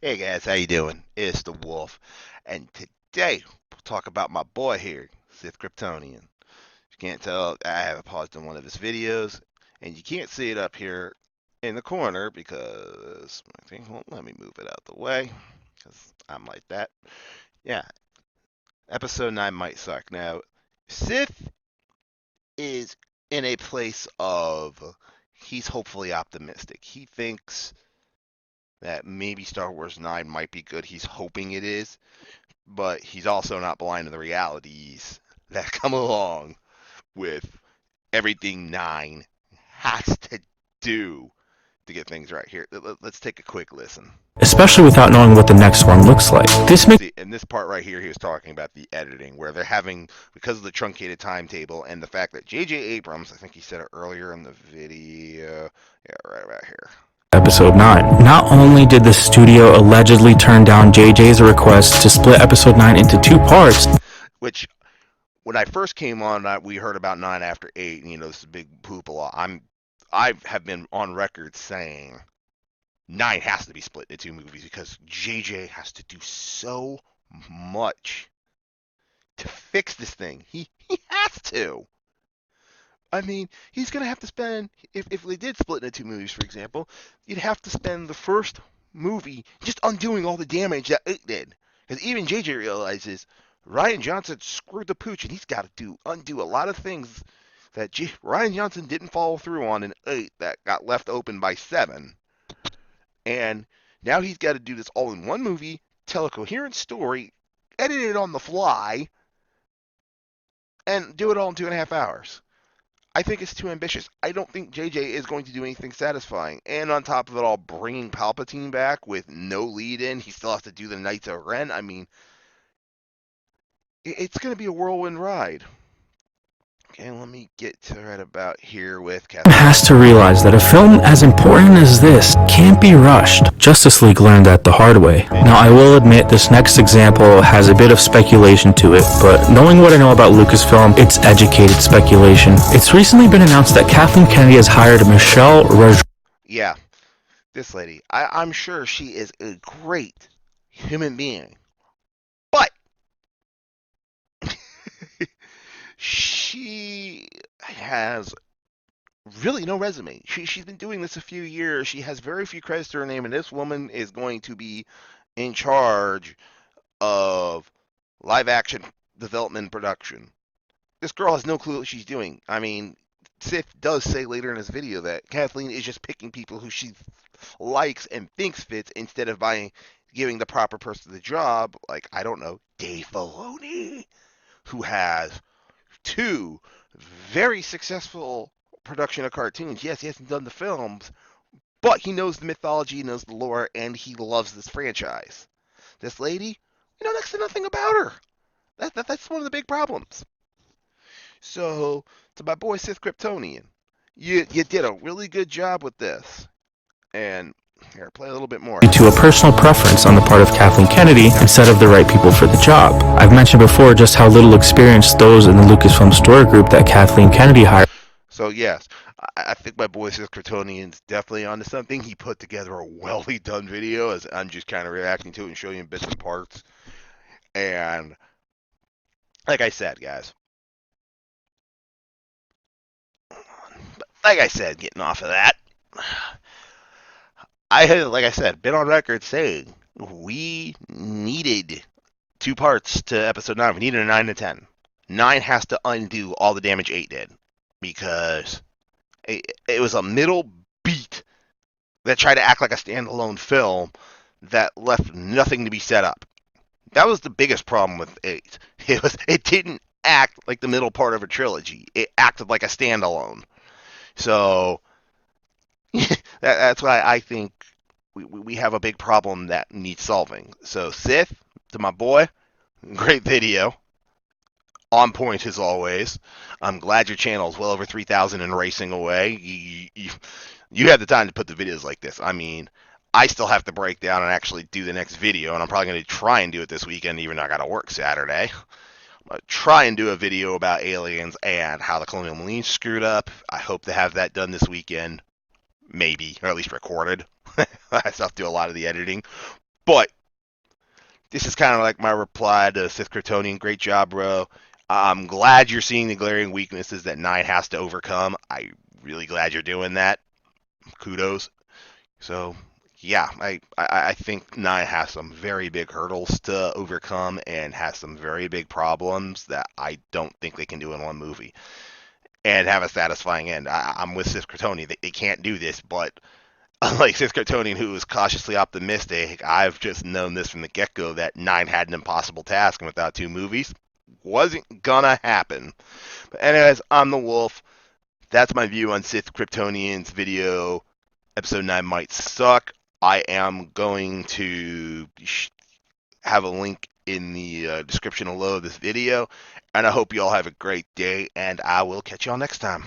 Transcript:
Hey guys, how you doing? It's the Wolf, and today we'll talk about my boy here, Sith Kryptonian. You can't tell, I have paused in one of his videos, and you can't see it up here in the corner because I think, well, let me move it out the way because I'm like that. Yeah, episode 9 might suck. Now, Sith is in a place of he's hopefully optimistic. He thinks that maybe Star Wars 9 might be good. He's hoping it is, but he's also not blind to the realities that come along with everything 9 has to do to get things right. Here, let's take a quick listen. Especially without knowing what the next one looks like. This makes See, in this part right here, he was talking about the editing, where they're having, because of the truncated timetable and the fact that J.J. Abrams, I think he said it earlier in the video, yeah, right about here. Episode 9. Not only did the studio allegedly turn down JJ's request to split Episode 9 into 2 parts, which when I first came on, we heard about 9 after 8, and this is a big hoopla. I have been on record saying 9 has to be split into 2 movies because JJ has to do so much to fix this thing. He has to. I mean, he's gonna have to spend, if they did split into 2 movies, for example, you'd have to spend the first movie just undoing all the damage that it did. Because even JJ realizes Rian Johnson screwed the pooch, and he's got to undo a lot of things that Rian Johnson didn't follow through on in 8 that got left open by 7. And now he's got to do this all in one movie, tell a coherent story, edit it on the fly, and do it all in 2.5 hours. I think it's too ambitious. I don't think JJ is going to do anything satisfying. And on top of it all, bringing Palpatine back with no lead in, he still has to do the Knights of Ren. I mean, it's going to be a whirlwind ride. Okay, let me get to right about here with Kathleen. has to realize that a film as important as this can't be rushed. Justice League learned that the hard way. Now, I will admit this next example has a bit of speculation to it, but knowing what I know about Lucasfilm, it's educated speculation. It's recently been announced that Kathleen Kennedy has hired Michelle Raj. Yeah, this lady. I'm sure she is a great human being, but she has really no resume. She's been doing this a few years. She has very few credits to her name, and this woman is going to be in charge of live action development and production. This girl has no clue what she's doing. I mean, Sith does say later in his video that Kathleen is just picking people who she likes and thinks fits instead of giving the proper person the job. Like, I don't know, Dave Filoni, who has 2 very successful production of cartoons. Yes, he hasn't done the films, but he knows the mythology, he knows the lore, and he loves this franchise. This lady, we know next to nothing about her. That's one of the big problems. So, to my boy Sith Kryptonian, you did a really good job with this. And here, play a little bit more. To a personal preference on the part of Kathleen Kennedy instead of the right people for the job. I've mentioned before just how little experience those in the Lucasfilm story group that Kathleen Kennedy hired. So yes, I think my boy Sith Kryptonian's definitely onto something. He put together a well done video as I'm just kind of reacting to it and showing you bits and parts. And like I said, guys, getting off of that, I had, like I said, been on record saying we needed 2 parts to episode 9. We needed a 9 to 10. 9 has to undo all the damage 8 did because it was a middle beat that tried to act like a standalone film that left nothing to be set up. That was the biggest problem with 8. It didn't act like the middle part of a trilogy. It acted like a standalone. So that's why I think we have a big problem that needs solving. So Sith, to my boy, great video. On point as always. I'm glad your channel is well over 3,000 and racing away. You had the time to put the videos like this. I mean, I still have to break down and actually do the next video, and I'm probably going to try and do it this weekend, even though I got to work Saturday. I'm going to try and do a video about aliens and how the Colonial Marines screwed up. I hope to have that done this weekend, maybe, or at least recorded. I still have to do a lot of the editing. But this is kind of like my reply to Sith Kryptonian. Great job, bro. I'm glad you're seeing the glaring weaknesses that Nine has to overcome. I'm really glad you're doing that. Kudos. So, yeah, I think Nine has some very big hurdles to overcome and has some very big problems that I don't think they can do in one movie and have a satisfying end. I'm with Sith Kryptonian. They can't do this, but unlike Sith Kryptonian, who was cautiously optimistic, I've just known this from the get go that Nine had an impossible task, and without two movies, wasn't gonna happen. But, anyways, I'm the Wolf. That's my view on Sith Kryptonian's video. Episode 9 might suck. I am going to have a link in the description below this video, and I hope you all have a great day, and I will catch y'all next time.